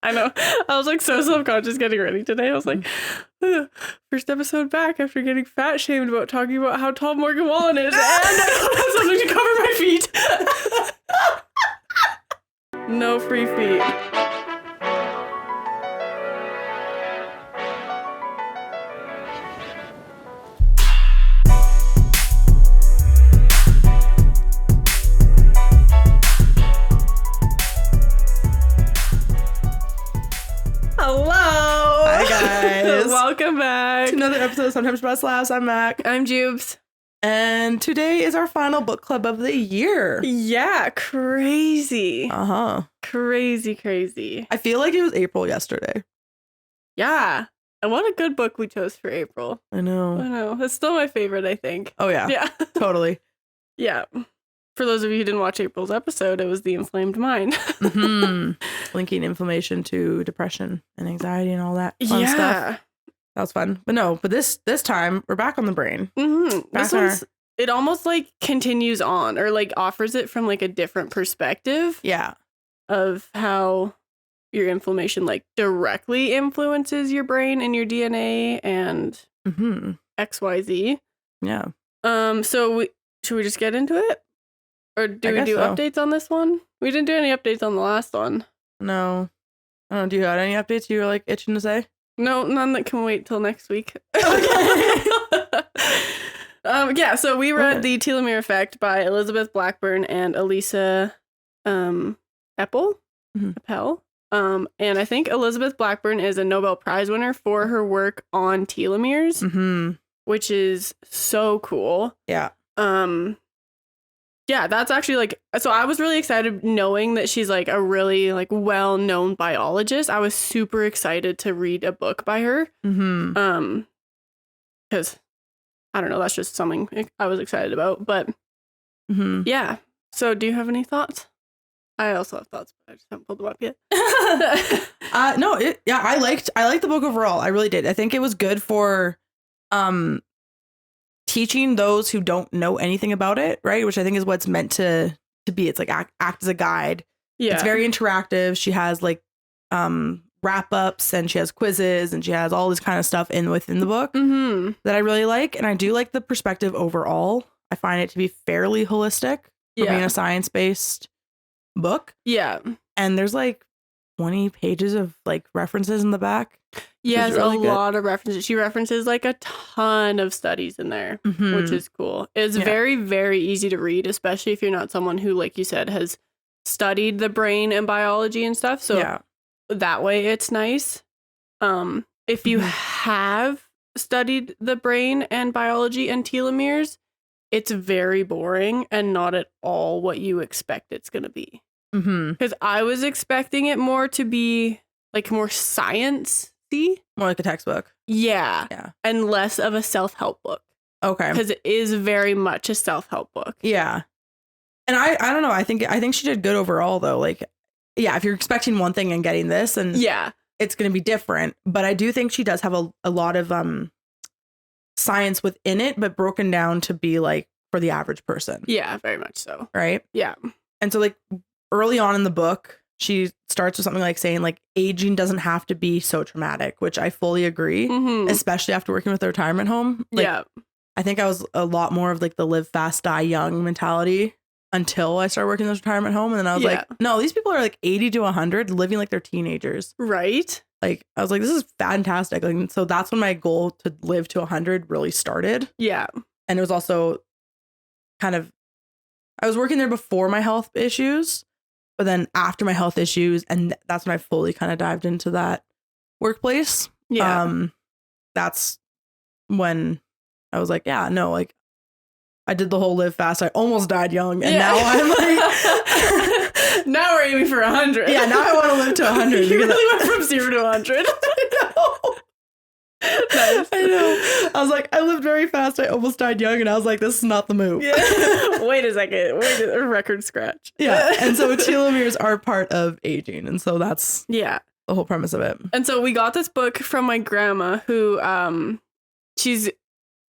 I know. I was like so self-conscious getting ready today. I was like, first episode back after getting fat shamed about talking about how tall Morgan Wallen is, and I don't have something to cover my feet. No free feet. Hello! Hi, guys. Welcome back to another episode of Sometimes Best Laughs. I'm Mak. I'm Jubes. And today is our final book club of the year. Yeah, crazy. Uh-huh. Crazy. I feel like it was April yesterday. Yeah. And what a good book we chose for April. I know. It's still my favorite, I think. Oh, yeah. Yeah. Totally. Yeah. For those of you who didn't watch April's episode, it was The Inflamed Mind. Linking inflammation to depression and anxiety and all that fun stuff. That was fun. But this time, we're back on the brain. This one's, it almost like continues on or like offers it from like a different perspective. Yeah. Of how your inflammation like directly influences your brain and your DNA and XYZ. Yeah. So should we just get into it? Or do we do so. updates on this one? We didn't do any updates on the last one. No. I don't know. Do you have any updates you were like itching to say? No, none that can wait till next week. Okay. So we read The Telomere Effect by Elizabeth Blackburn and Elissa Epel. Epel. And I think Elizabeth Blackburn is a Nobel Prize winner for her work on telomeres, which is so cool. Yeah. Yeah, that's actually like, so I was really excited knowing that she's like a really like well-known biologist. I was super excited to read a book by her. Because I don't know, that's just something I was excited about. But yeah. So do you have any thoughts? I also have thoughts, but I just haven't pulled them up yet. I liked the book overall. I really did. I think it was good for teaching those who don't know anything about it, right? Which I think is what it's meant to be. It's like act as a guide. Yeah. It's very interactive. She has like wrap-ups and she has quizzes and she has all this kind of stuff within the book that I really like. And I do like the perspective overall. I find it to be fairly holistic for being a science-based book. Yeah. And there's like 20 pages of like references in the back. Yes, really a lot of references. She references like a ton of studies in there, which is cool. It's very, very easy to read, especially if you're not someone who, like you said, has studied the brain and biology and stuff. So that way it's nice. If you have studied the brain and biology and telomeres, it's very boring and not at all what you expect it's going to be. Because I was expecting it more to be like more science-y. More like a textbook. Yeah. And less of a self-help book. Okay. Because it is very much a self-help book. Yeah. And I don't know. I think she did good overall, though. Like, yeah, if you're expecting one thing and getting this, and it's going to be different. But I do think she does have a lot of science within it, but broken down to be like for the average person. Yeah, very much so. Right? Yeah. And so like early on in the book, she starts with something like saying like aging doesn't have to be so traumatic, which I fully agree, especially after working with the retirement home. Like, I think I was a lot more of like the live fast, die young mentality until I started working in this retirement home. And then I was like, no, these people are like 80 to 100 living like they're teenagers. Right. Like, I was like, this is fantastic. Like, so that's when my goal to live to 100 really started. Yeah. And it was also kind of, I was working there before my health issues. But then after my health issues, and that's when I fully kind of dived into that workplace. Yeah. That's when I was like, yeah, no, like I did the whole live fast. I almost died young. And now I'm like, now we're aiming for 100. Yeah. Now I want to live to 100. You really went from 0 to 100. I know. Nice. I know. I was like, I lived very fast. I almost died young. And I was like, this is not the move. Yeah. Wait a second. Wait a record scratch. Yeah. And so telomeres are part of aging. And so that's the whole premise of it. And so we got this book from my grandma who she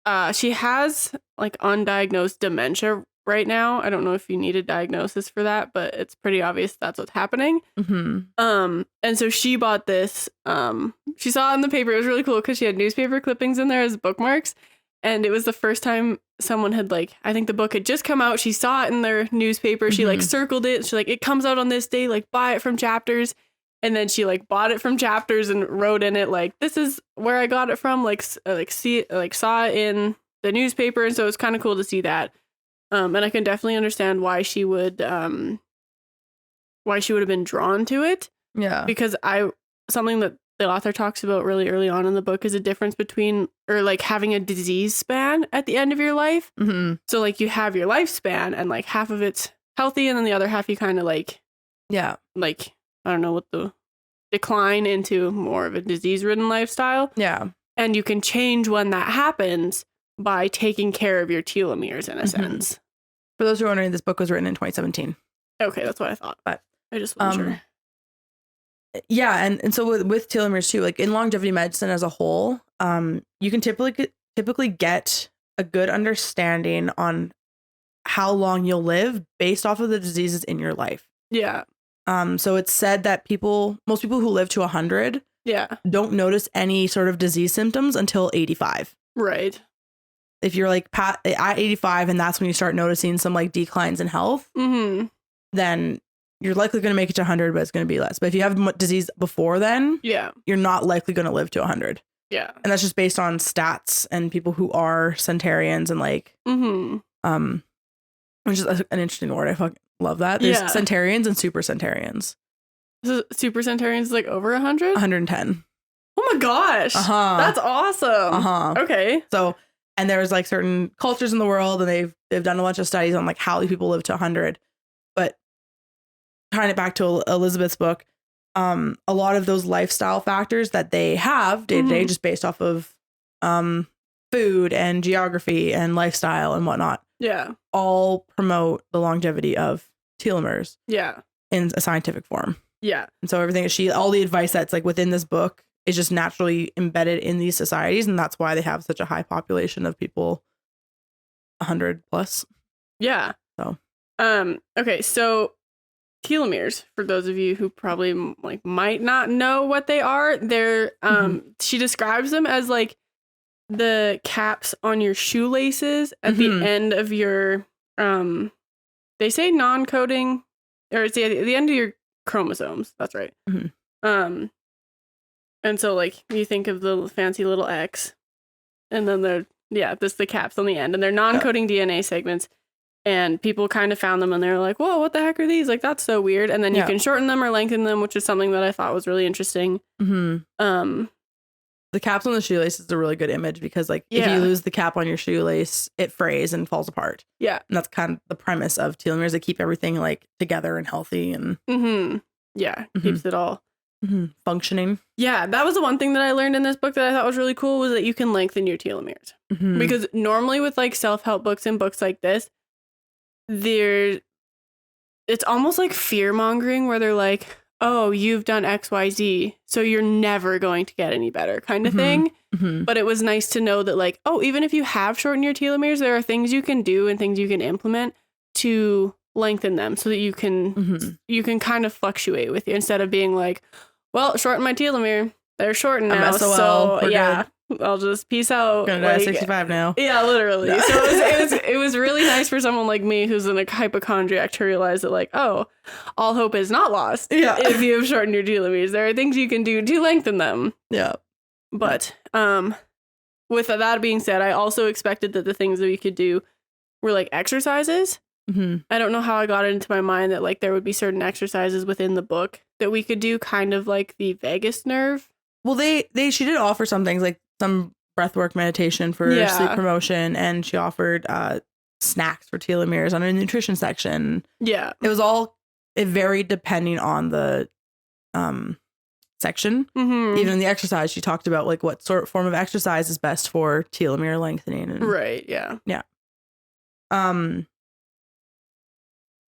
has like undiagnosed dementia right now. I don't know if you need a diagnosis for that, but it's pretty obvious that's what's happening. And so she bought this. She saw it in the paper. It was really cool because she had newspaper clippings in there as bookmarks. And it was the first time someone had like, I think the book had just come out. She saw it in their newspaper. She like circled it. She like, it comes out on this day, like buy it from Chapters. And then she like bought it from Chapters and wrote in it like, this is where I got it from. Like saw it in the newspaper. And so it was kind of cool to see that. And I can definitely understand why she would have been drawn to it. Yeah. Because something that the author talks about really early on in the book is a difference between, or like having a disease span at the end of your life. So like you have your lifespan and like half of it's healthy and then the other half you kind of like, like, I don't know what the decline into more of a disease-ridden lifestyle. Yeah. And you can change when that happens by taking care of your telomeres in a sense. For those who are wondering, this book was written in 2017. Okay, that's what I thought. But I just wasn't sure. Yeah, and so with telomeres too, like in longevity medicine as a whole, you can typically get a good understanding on how long you'll live based off of the diseases in your life. Yeah. So it's said that most people who live to 100 don't notice any sort of disease symptoms until 85. Right. If you're like at 85 and that's when you start noticing some like declines in health, then you're likely going to make it to 100, but it's going to be less. But if you have disease before then, you're not likely going to live to 100. Yeah. And that's just based on stats and people who are centenarians and like, which is an interesting word. I fucking love that. There's centenarians and super centenarians. So super centenarians like over 100? 110. Oh my gosh. That's awesome. Okay. So, and there's like certain cultures in the world and they've done a bunch of studies on like how people live to 100. But tying it back to Elizabeth's book, a lot of those lifestyle factors that they have day to day, just based off of food and geography and lifestyle and whatnot, all promote the longevity of telomeres. Yeah, in a scientific form. Yeah, and so everything all the advice that's like within this book is just naturally embedded in these societies, and that's why they have such a high population of people 100 plus. Yeah. So, okay, so telomeres, for those of you who probably like might not know what they are, they're she describes them as like the caps on your shoelaces at the end of your they say non-coding, or it's the end of your chromosomes. That's right. And so like you think of the fancy little X, and then they're the caps on the end, and they're non-coding DNA segments. And people kind of found them and they're like, whoa, what the heck are these? Like, that's so weird. And then you can shorten them or lengthen them, which is something that I thought was really interesting. The caps on the shoelace is a really good image because like if you lose the cap on your shoelace, it frays and falls apart. Yeah. And that's kind of the premise of telomeres. They keep everything like together and healthy and keeps it all functioning. Yeah, that was the one thing that I learned in this book that I thought was really cool, was that you can lengthen your telomeres. Because normally with like self-help books and books like this, it's almost like fear mongering where they're like, oh, you've done XYZ, so you're never going to get any better kind of thing. But it was nice to know that like, oh, even if you have shortened your telomeres, there are things you can do and things you can implement to lengthen them so that you can kind of fluctuate with you instead of being like, well, shorten my telomere. They're shortened now. So yeah. I'll just peace out. Gonna die at 65 now. Yeah, literally. Yeah. So it was really nice for someone like me who's a hypochondriac to realize that like, oh, all hope is not lost. Yeah. If you have shortened your telomeres, there are things you can do to lengthen them. Yeah. But with that being said, I also expected that the things that we could do were like exercises. I don't know how I got it into my mind that like there would be certain exercises within the book that we could do, kind of like the vagus nerve. Well, she did offer some things like some breathwork meditation for sleep promotion, and she offered snacks for telomeres on a nutrition section. Yeah. It was all, it varied depending on the section. Even in the exercise, she talked about like what sort of form of exercise is best for telomere lengthening. And, right. Yeah. Yeah.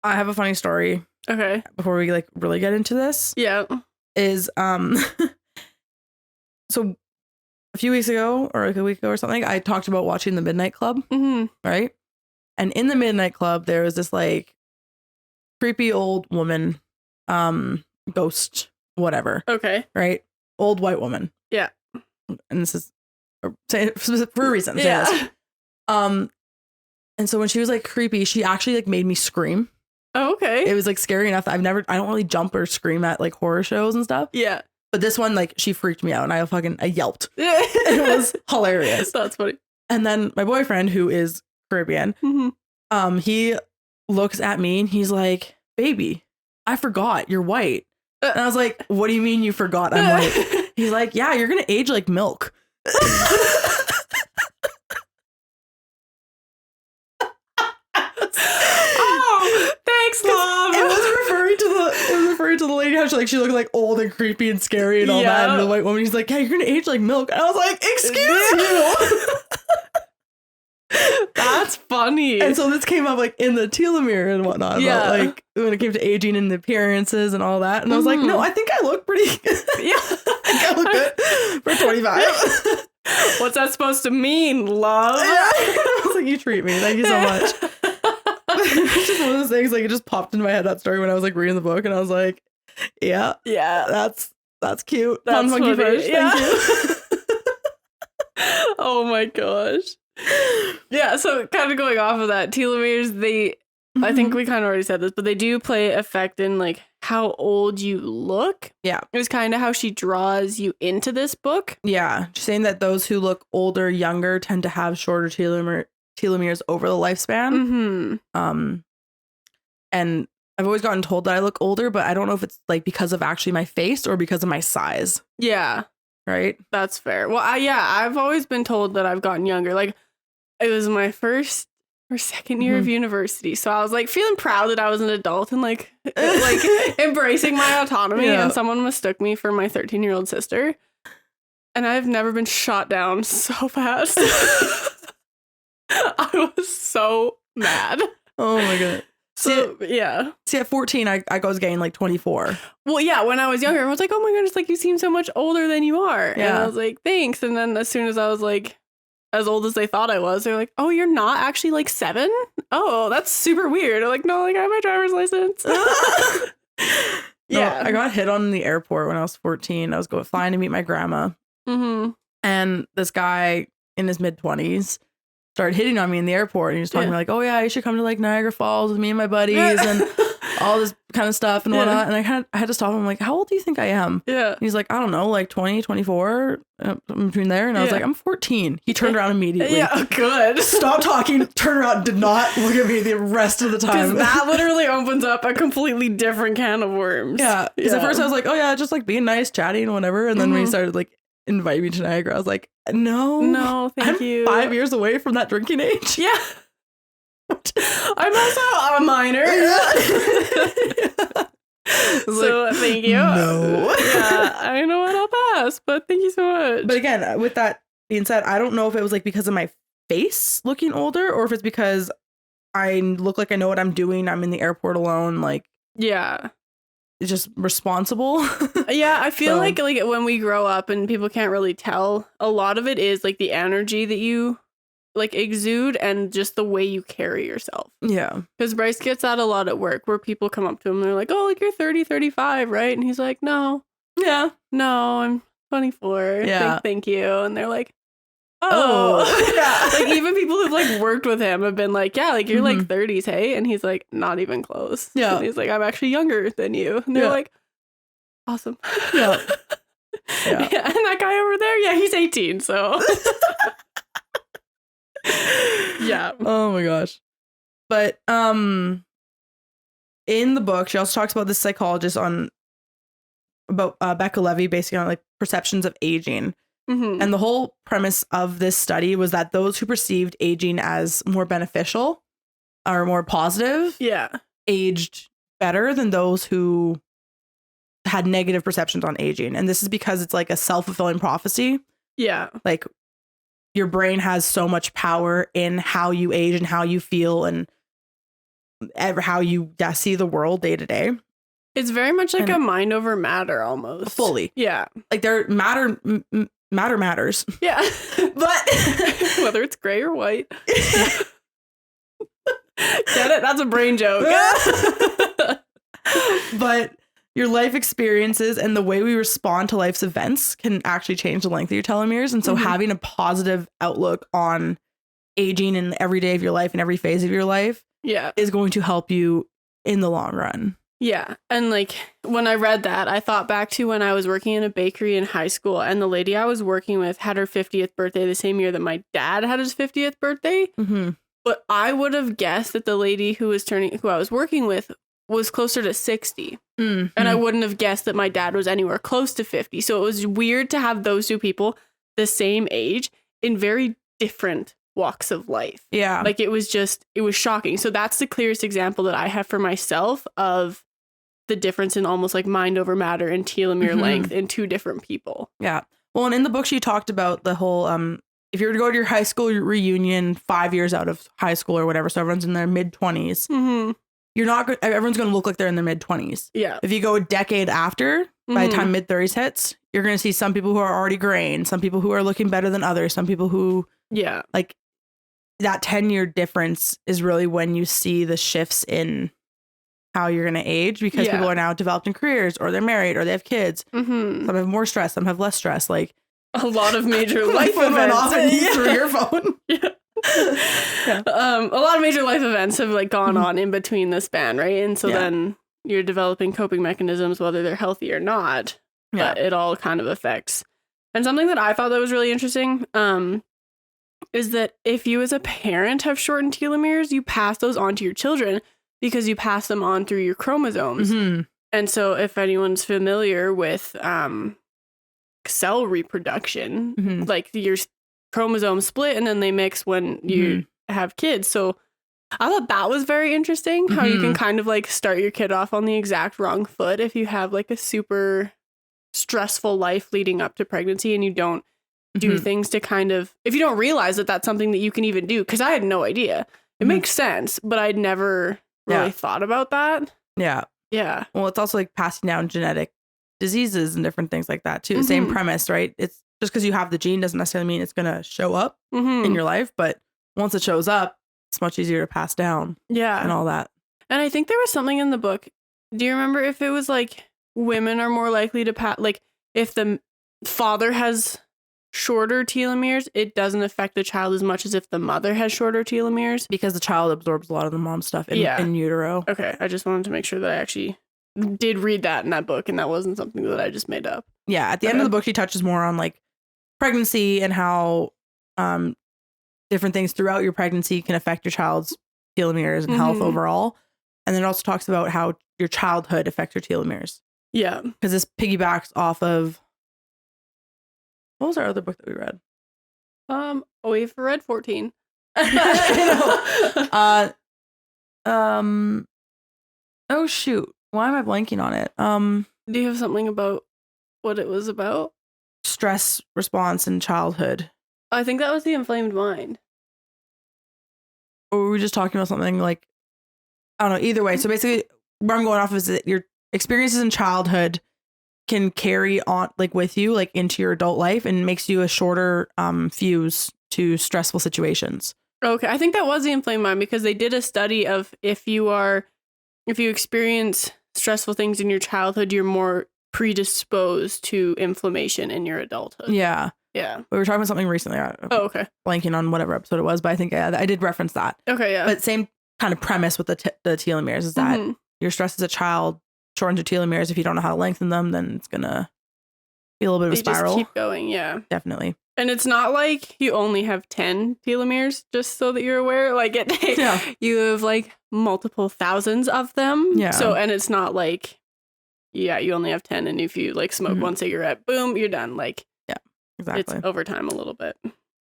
I have a funny story. Okay. Before we like really get into this. Yeah. Is so a few weeks ago or like a week ago or something, I talked about watching The Midnight Club. Right. And in the Midnight Club, there was this like creepy old woman, ghost, whatever. Okay. Right? Old white woman. Yeah. And this is for a reason. Yeah. And so when she was like creepy, she actually like made me scream. Oh, okay. It was like scary enough that I don't really jump or scream at like horror shows and stuff. Yeah. But this one, like, she freaked me out and I yelped. It was hilarious. That's funny. And then my boyfriend, who is Caribbean, he looks at me and he's like, baby, I forgot you're white. And I was like, what do you mean you forgot I'm white? He's like, yeah, you're going to age like milk. Thanks, Mom. It was referring to the lady how she looked like old and creepy and scary and all that. And the white woman, he's like, yeah, you're gonna age like milk. And I was like, excuse you. That's funny. And so this came up like in the telomere and whatnot. Yeah. About, like when it came to aging and the appearances and all that. And I was like, no, I think I look pretty good. Yeah. I think I look good for 25. What's that supposed to mean, love? I was like, you treat me. Thank you so much. It's just one of those things, like it just popped into my head, that story, when I was like reading the book, and I was like, yeah, that's cute. That's Fun monkey funny. fresh. Thank you. Oh my gosh. Yeah, so kind of going off of that, telomeres, I think we kind of already said this, but they do play effect in like how old you look. Yeah. It was kind of how she draws you into this book. Yeah. She's saying that those who look older, younger tend to have shorter telomeres over the lifespan. And I've always gotten told that I look older, but I don't know if it's like because of actually my face or because of my size. Yeah. Right? That's fair. Well, I've always been told that I've gotten younger. Like, it was my first or second year of university. So I was like feeling proud that I was an adult and like embracing my autonomy. Yeah. And someone mistook me for my 13-year-old sister. And I've never been shot down so fast. I was so mad. Oh my God. So, yeah. See, at 14, I was getting like 24. Well, yeah, when I was younger, I was like, oh my goodness, like you seem so much older than you are. Yeah. And I was like, thanks. And then as soon as I was like, as old as they thought I was, they're like, oh, you're not actually like 7? Oh, that's super weird. I'm like, no, like I have my driver's license. Yeah. No, I got hit on in the airport when I was 14. I was flying to meet my grandma. And this guy in his mid-20s started hitting on me in the airport, and he was talking like, oh yeah, you should come to like Niagara Falls with me and my buddies and all this kind of stuff and whatnot. And I had to stop him. I'm like, how old do you think I am? Yeah. And he's like, I don't know, like 20, 24, between there. And I was like, I'm 14. He turned around immediately. Yeah, good. Stop talking, turn around, did not look at me the rest of the time. That literally opens up a completely different can of worms. Yeah. Because at first I was like, oh yeah, just like being nice, chatting and whatever. And then when he started like inviting me to Niagara, I was like, no, thank you. 5 years away from that drinking age. Yeah. I'm also a minor. So like, thank you. No. Yeah, I know what I'll pass, but thank you so much. But again, with that being said, I don't know if it was like because of my face looking older or if it's because I look like I know what I'm doing. I'm in the airport alone. Like, yeah. It's just responsible. Yeah, I feel like when we grow up and people can't really tell, a lot of it is like the energy that you like exude and just the way you carry yourself. Yeah. Because Bryce gets that a lot at work where people come up to him and they're like, oh, like you're 30, 35, right? And he's like, no. Yeah. No, I'm 24. Yeah. Thank you. And they're like, oh. Yeah. Like even people who've like worked with him have been like, yeah, like you're like 30s, hey? And he's like, not even close. Yeah. And he's like, I'm actually younger than you. And they're like, awesome. Yeah. Yeah. And that guy over there, yeah, he's 18, so. Yeah. Oh my gosh. But in the book, she also talks about this psychologist about Becca Levy, basically on like perceptions of aging. And the whole premise of this study was that those who perceived aging as more beneficial or more positive, aged better than those who had negative perceptions on aging. And this is because it's like a self-fulfilling prophecy. Yeah. Like your brain has so much power in how you age and how you feel and how you see the world day to day. It's very much like a mind over matter almost. Fully. Yeah. Like their matter matters. Yeah. But whether it's gray or white. Get it? That's a brain joke. But your life experiences and the way we respond to life's events can actually change the length of your telomeres. And so having a positive outlook on aging in every day of your life and every phase of your life is going to help you in the long run. Yeah. And like when I read that, I thought back to when I was working in a bakery in high school, and the lady I was working with had her 50th birthday the same year that my dad had his 50th birthday. Mm-hmm. But I would have guessed that the lady who I was working with was closer to 60. Mm-hmm. And I wouldn't have guessed that my dad was anywhere close to 50. So it was weird to have those two people the same age in very different walks of life. Yeah. Like it was shocking. So that's the clearest example that I have for myself of the difference in almost like mind over matter and telomere length in two different people. Yeah. Well, and in the book, she talked about the whole, if you were to go to your high school reunion 5 years out of high school or whatever, so everyone's in their mid-20s, everyone's going to look like they're in their mid-20s. Yeah. If you go a decade after, by the time mid-30s hits, you're going to see some people who are already graying, some people who are looking better than others, some people who, like that 10-year difference is really when you see the shifts in how you're going to age, because people are now developed in careers, or they're married, or they have kids. Some have more stress, some have less stress. Like a lot of major life events through your phone. A lot of major life events have like gone on in between the span, right? And so then you're developing coping mechanisms, whether they're healthy or not. But it all kind of affects. And something that I thought that was really interesting is that if you as a parent have shortened telomeres, you pass those on to your children, because you pass them on through your chromosomes. And so if anyone's familiar with cell reproduction, like your chromosomes split and then they mix when you have kids. So I thought that was very interesting, how you can kind of like start your kid off on the exact wrong foot if you have like a super stressful life leading up to pregnancy and you don't do things to kind of, if you don't realize that that's something that you can even do, because I had no idea. It makes sense, but I'd never really thought about that. Yeah. Yeah. Well, it's also like passing down genetic diseases and different things like that too. Same premise, right? It's just because you have the gene doesn't necessarily mean it's going to show up in your life, but once it shows up, it's much easier to pass down. Yeah. And all that. And I think there was something in the book. Do you remember if it was like women are more likely to pass, like if the father has shorter telomeres, it doesn't affect the child as much as if the mother has shorter telomeres? Because the child absorbs a lot of the mom stuff in utero. Okay. I just wanted to make sure that I actually did read that in that book and that wasn't something that I just made up. Yeah. At the end of the book, she touches more on like pregnancy and how different things throughout your pregnancy can affect your child's telomeres and health overall. And then it also talks about how your childhood affects your telomeres. Yeah. Because this piggybacks off of, what was our other book that we read? We've read 14. Oh shoot. Why am I blanking on it? Do you have something about what it was about? Stress response in childhood. I think that was the inflamed mind. Or were we just talking about something like, I don't know, either way. So basically where I'm going off is that your experiences in childhood can carry on like with you like into your adult life and makes you a shorter fuse to stressful situations. Okay. I think that was the inflamed mind, because they did a study of if you experience stressful things in your childhood, you're more predisposed to inflammation in your adulthood. Yeah. Yeah. We were talking about something recently. Okay. Blanking on whatever episode it was, but I think I did reference that. Okay. Yeah. But same kind of premise with the telomeres is that your stress as a child shortens your telomeres. If you don't know how to lengthen them, then it's going to be a little bit of a spiral. Just keep going. Yeah. Definitely. And it's not like you only have 10 telomeres, just so that you're aware. Like you have like multiple thousands of them. Yeah. So, and it's not like, you only have 10. And if you like smoke one cigarette, boom, you're done. Like, yeah, exactly. It's over time a little bit.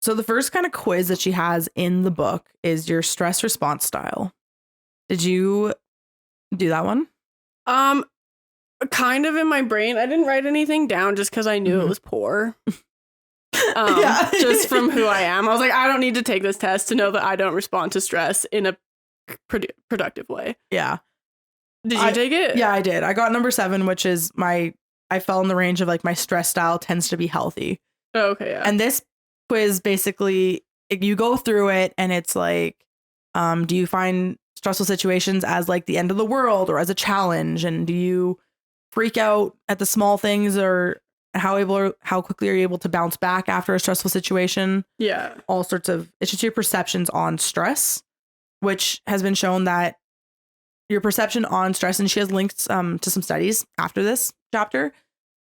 So the first kind of quiz that she has in the book is your stress response style. Did you do that one? Kind of in my brain. I didn't write anything down just because I knew it was poor. Just from who I am. I was like, I don't need to take this test to know that I don't respond to stress in a productive way. Yeah. Did you take it? Yeah, I did. I got number 7, which is I fell in the range of like my stress style tends to be healthy. Oh, okay. Yeah. And this quiz basically, you go through it and it's like, Do you find stressful situations as like the end of the world or as a challenge? And do you freak out at the small things, or how quickly are you able to bounce back after a stressful situation? Yeah. All sorts of, it's just your perceptions on stress, which has been shown that your perception on stress, and she has links to some studies after this chapter,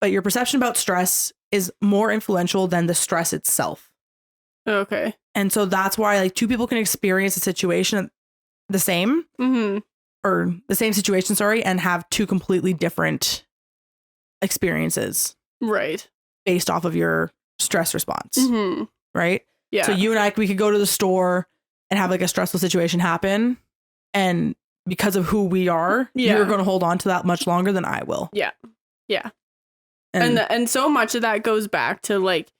but your perception about stress is more influential than the stress itself. Okay. And so that's why like two people can experience a situation the same, or the same situation, sorry, and have two completely different experiences. Right. Based off of your stress response. Right? Yeah. So you and I, we could go to the store and have like a stressful situation happen, and because of who we are, you're going to hold on to that much longer than I will. Yeah. Yeah. And so much of that goes back to like,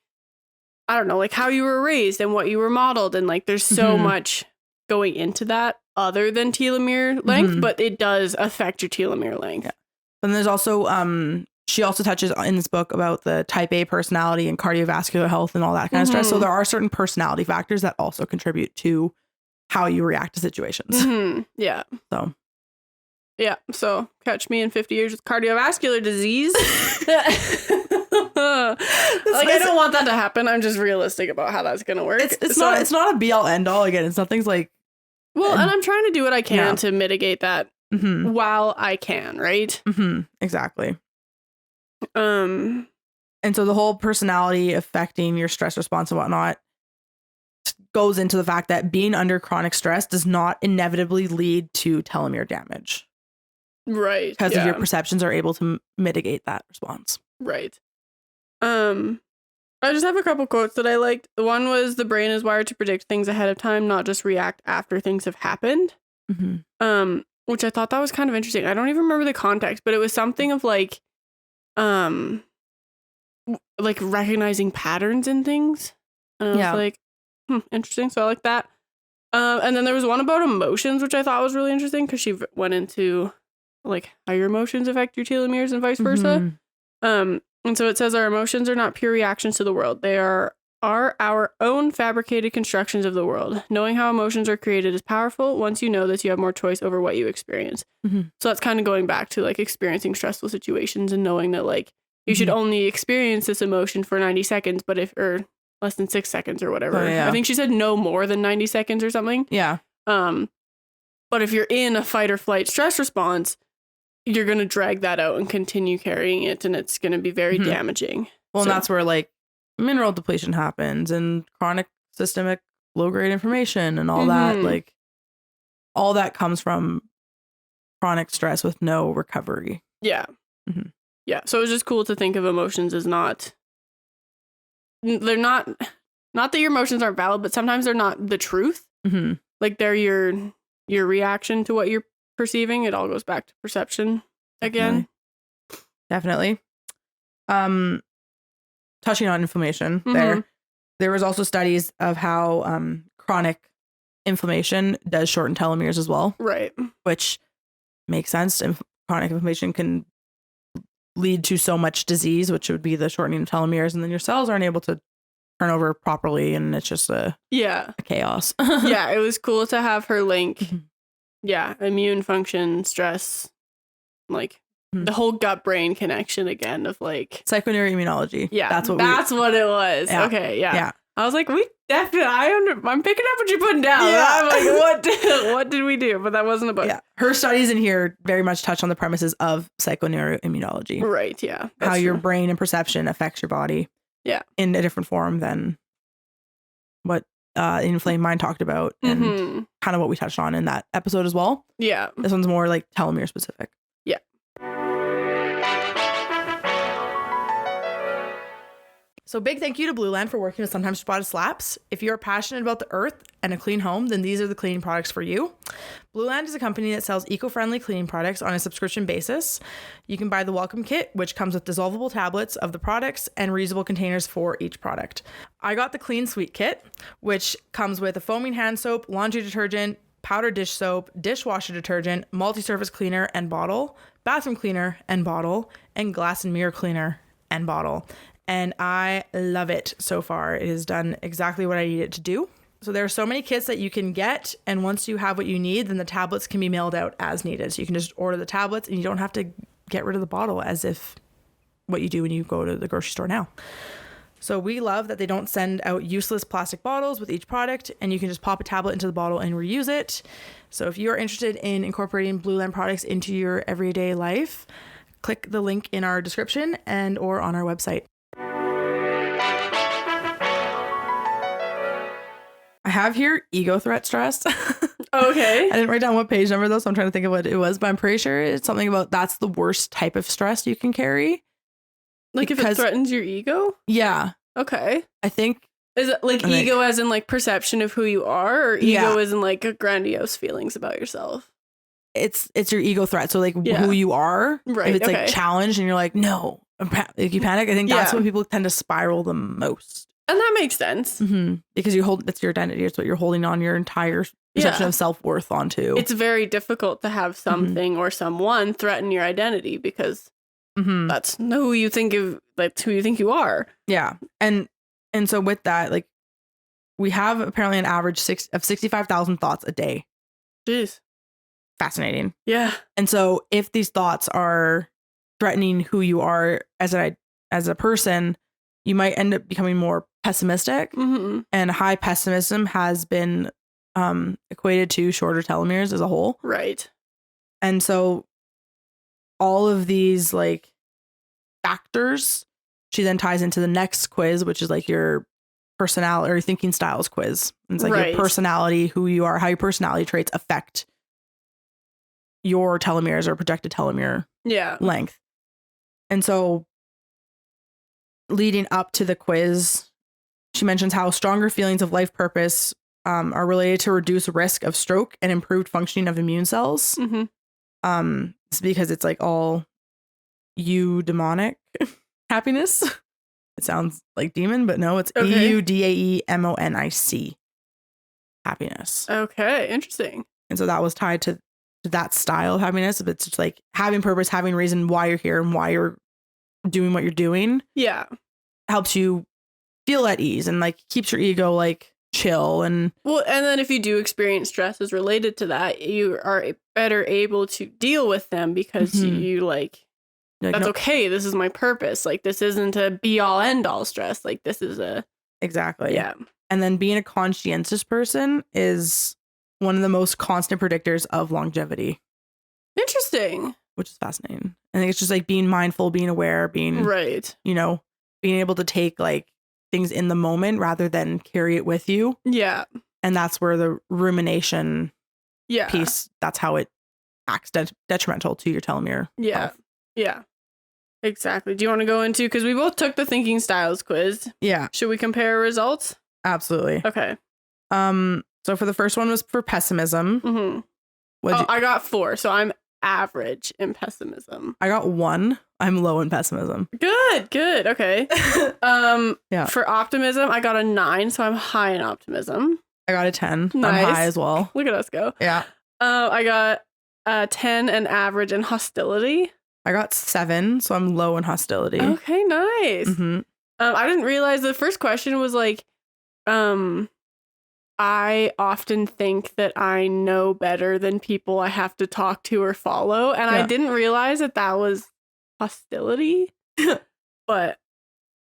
I don't know, like how you were raised and what you were modeled. And like, there's so much going into that other than telomere length, but it does affect your telomere length. Yeah. And there's also, she also touches in this book about the type A personality and cardiovascular health and all that kind of stress. So there are certain personality factors that also contribute to how you react to situations. Yeah. So. Yeah. So catch me in 50 years with cardiovascular disease. I don't want that to happen. I'm just realistic about how that's going to work. It's not a be all end all. Again, it's nothing's like. Well, and I'm trying to do what I can to mitigate that while I can. Right. Exactly. And so the whole personality affecting your stress response and whatnot goes into the fact that being under chronic stress does not inevitably lead to telomere damage. Right. Because of your perceptions are able to mitigate that response. Right. I just have a couple quotes that I liked. One was, the brain is wired to predict things ahead of time, not just react after things have happened. Which I thought that was kind of interesting. I don't even remember the context, but it was something of like recognizing patterns in things. And I was like, interesting. So I like that. And then there was one about emotions, which I thought was really interesting because she went into like how your emotions affect your telomeres and vice versa. And so it says, our emotions are not pure reactions to the world. They are our own fabricated constructions of the world. Knowing how emotions are created is powerful. Once you know this, you have more choice over what you experience. So that's kind of going back to like experiencing stressful situations and knowing that like you should only experience this emotion for 90 seconds, but or less than 6 seconds or whatever. I think she said no more than 90 seconds or something. Yeah. But if you're in a fight or flight stress response, you're going to drag that out and continue carrying it, and it's going to be very damaging. Well, and that's where like mineral depletion happens and chronic systemic low-grade inflammation and all that. Like all that comes from chronic stress with no recovery. Yeah. Yeah. So it's just cool to think of emotions as they're not that your emotions aren't valid, but sometimes they're not the truth. Like they're your reaction to what you're perceiving. It all goes back to perception again. Definitely. Touching on inflammation there was also studies of how chronic inflammation does shorten telomeres as well. Right. Which makes sense. Chronic inflammation can lead to so much disease, which would be the shortening of telomeres, and then your cells aren't able to turn over properly, and it's just a chaos. Yeah, it was cool to have her link immune function, stress, like the whole gut brain connection again of like psychoneuroimmunology. Yeah, that's what it was. Yeah. Okay, yeah. I was like, I'm picking up what you're putting down. Yeah. I'm like, what did we do? But that wasn't a book. Yeah, her studies in here very much touch on the premises of psychoneuroimmunology. Right. Yeah. How your brain and perception affects your body. Yeah. In a different form than what Inflamed Mind talked about, and kind of what we touched on in that episode as well. Yeah. This one's more like telomere specific. Yeah. So big thank you to Blue Land for working with Sometimes Spotted Slaps. If you're passionate about the earth and a clean home, then these are the cleaning products for you. Blue Land is a company that sells eco-friendly cleaning products on a subscription basis. You can buy the welcome kit, which comes with dissolvable tablets of the products and reusable containers for each product. I got the Clean Sweet kit, which comes with a foaming hand soap, laundry detergent, powdered dish soap, dishwasher detergent, multi-surface cleaner and bottle, bathroom cleaner and bottle, and glass and mirror cleaner and bottle. And I love it so far. It has done exactly what I need it to do. So there are so many kits that you can get. And once you have what you need, then the tablets can be mailed out as needed. So you can just order the tablets and you don't have to get rid of the bottle as if what you do when you go to the grocery store now. So we love that they don't send out useless plastic bottles with each product, and you can just pop a tablet into the bottle and reuse it. So if you are interested in incorporating Blue Lamp products into your everyday life, click the link in our description and or on our website. I have here ego threat stress. Okay. I didn't write down what page number though, so I'm trying to think of what it was, but I'm pretty sure it's something about that's the worst type of stress you can carry. Like if it threatens your ego? Yeah. Okay. I think. Is it like ego as in like perception of who you are, or ego as in like a grandiose feelings about yourself? It's your ego threat. So like who you are. Right. If it's like challenged and you're like, no, like you panic. I think that's when people tend to spiral the most. And that makes sense. Mm-hmm. Because it's your identity. It's what you're holding on your entire perception of self-worth onto. It's very difficult to have something or someone threaten your identity because that's who you think of, like who you think you are. Yeah. And so with that, like we have apparently an average of 65,000 thoughts a day. Jeez. Fascinating. Yeah. And so if these thoughts are threatening who you are as a person, you might end up becoming more pessimistic. Mm-hmm. And high pessimism has been equated to shorter telomeres as a whole. Right. And so all of these like factors, she then ties into the next quiz, which is like your personality or thinking styles quiz. And it's like your personality, who you are, how your personality traits affect your telomeres or projected telomere length. And so leading up to the quiz, she mentions how stronger feelings of life purpose are related to reduced risk of stroke and improved functioning of immune cells. Mm-hmm. It's because it's like all eudaimonic happiness. It sounds like demon, but no, it's eudaemonic happiness. Okay, interesting. And so that was tied to that style of happiness. It's just like having purpose, having reason why you're here and why you're doing what you're doing. Yeah. Helps you feel at ease and like keeps your ego like chill. And then if you do experience stresses related to that, you are better able to deal with them because you like that's okay. This is my purpose. Like this isn't a be all end all stress. Like this is exactly. Yeah. And then being a conscientious person is one of the most constant predictors of longevity. Interesting. Which is fascinating. I think it's just like being mindful, being aware, being being able to take like things in the moment rather than carry it with you. Yeah. And that's where the rumination piece, that's how it acts detrimental to your telomere health. Yeah. Exactly. Do you want to go into, because we both took the thinking styles quiz. Yeah. Should we compare results? Absolutely. Okay. So for the first one was for pessimism. Mm-hmm. I got 4, so I'm average in pessimism. I got 1. I'm low in pessimism. Good. Okay. For optimism, I got a 9, so I'm high in optimism. I got a 10. Nice. I'm high as well. Look at us go. Yeah. I got 10 and average in hostility. I got 7, so I'm low in hostility. Okay, nice. Mm-hmm. I didn't realize the first question was like, I often think that I know better than people I have to talk to or follow. And I didn't realize that was hostility. But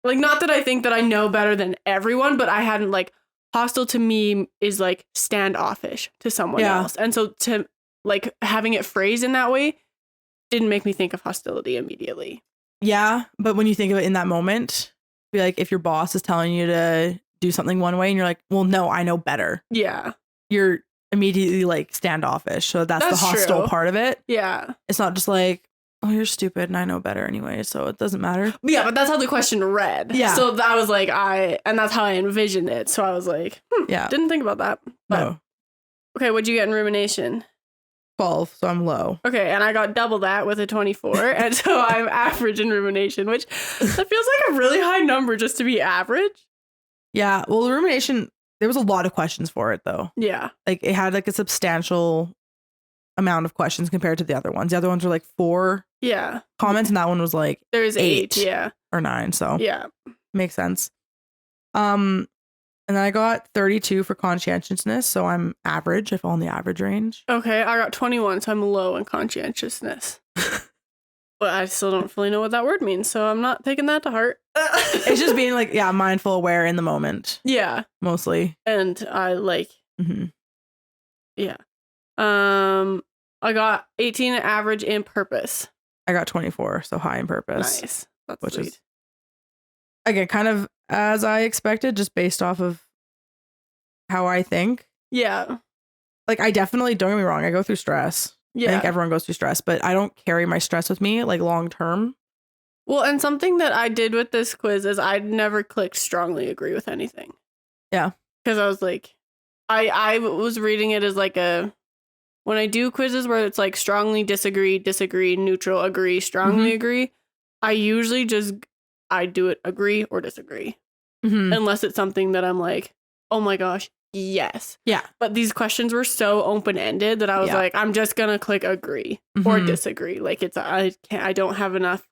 like, not that I think that I know better than everyone, but I hadn't like hostile to me is like standoffish to someone else. And so to like having it phrased in that way didn't make me think of hostility immediately. Yeah. But when you think of it in that moment, be like, if your boss is telling you to do something one way and you're like, well, no, I know better. Yeah. You're immediately like standoffish. So that's the hostile part of it. Yeah. It's not just like, oh, you're stupid and I know better anyway, so it doesn't matter. Yeah, but that's how the question read. Yeah. So that was like, and that's how I envisioned it. So I was like, didn't think about that. But, no. Okay, what'd you get in rumination? 12, so I'm low. Okay, and I got double that with a 24, and so I'm average in rumination, which that feels like a really high number just to be average. Yeah, well, the rumination, there was a lot of questions for it, though. Yeah. Like, it had, like, a substantial amount of questions compared to the other ones. The other ones were, like, 4 comments, and that one was, like, there's 8 or 9, so. Yeah. Makes sense. And then I got 32 for conscientiousness, so I'm average. I fall in the average range. Okay, I got 21, so I'm low in conscientiousness. But I still don't fully know what that word means, so I'm not taking that to heart. It's just being like, yeah, mindful, aware in the moment. Yeah. Mostly. And I like, yeah. I got 18 average in purpose. I got 24, so high in purpose. Nice. That's which sweet. Is, again, kind of as I expected, just based off of how I think. Yeah. Like, I definitely, don't get me wrong, I go through stress. Yeah. I think everyone goes through stress, but I don't carry my stress with me, like, long term. Well, and something that I did with this quiz is I'd never clicked strongly agree with anything. Yeah. Because I was like, I was reading it as like when I do quizzes where it's like strongly disagree, neutral, agree, strongly agree, I usually I do it agree or disagree. Unless it's something that I'm like, oh my gosh, yes. Yeah. But these questions were so open-ended that I was like, I'm just going to click agree or disagree. Like I don't have enough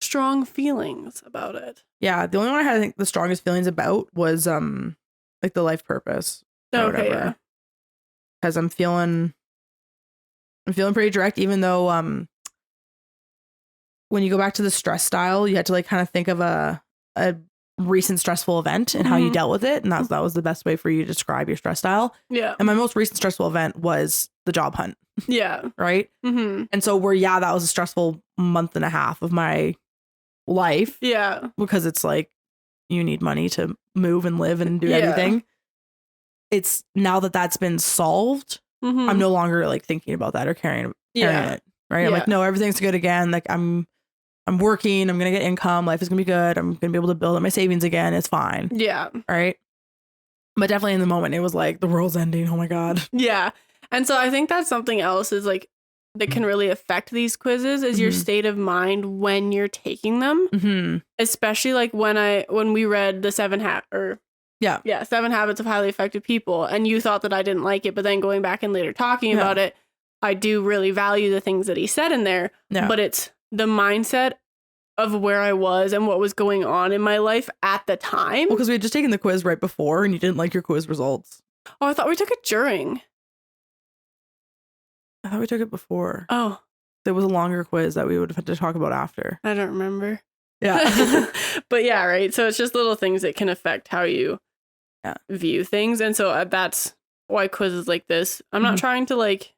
strong feelings about it. Yeah. The only one I had, I think, the strongest feelings about was like the life purpose. Okay. Yeah. Because I'm feeling pretty direct, even though when you go back to the stress style, you had to like kind of think of a recent stressful event and how you dealt with it, and that was the best way for you to describe your stress style. Yeah. And my most recent stressful event was the job hunt. Yeah. Right. And so that was a stressful month and a half of my life. Yeah. Because it's like you need money to move and live and do everything. It's now that that's been solved, I'm no longer like thinking about that or carrying it. Right. I'm like, no, everything's good again. Like I'm working, I'm going to get income. Life is going to be good. I'm going to be able to build up my savings again. It's fine. Yeah. Right. But definitely in the moment, it was like the world's ending. Oh my God. Yeah. And so I think that's something else is like that can really affect these quizzes is your state of mind when you're taking them. Especially like when we read the 7 Habits of Highly Effective People, and you thought that I didn't like it, but then going back and later talking about it, I do really value the things that he said in there. Yeah. But it's the mindset of where I was and what was going on in my life at the time. Well, because we had just taken the quiz right before and you didn't like your quiz results. Oh, I thought we took it during. I thought we took it before. Oh. There was a longer quiz that we would have had to talk about after. I don't remember. Yeah. But yeah, right. So it's just little things that can affect how you view things. And so that's why quizzes like this, I'm not trying to like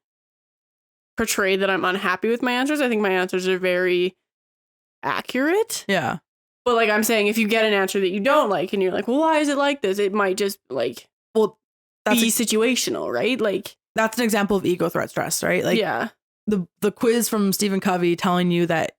portray that I'm unhappy with my answers. I think my answers are very accurate. Yeah. But like I'm saying, if you get an answer that you don't like and you're like, well, why is it like this? It might just like be situational, right? Like that's an example of ego threat stress, right? Like the quiz from Stephen Covey telling you that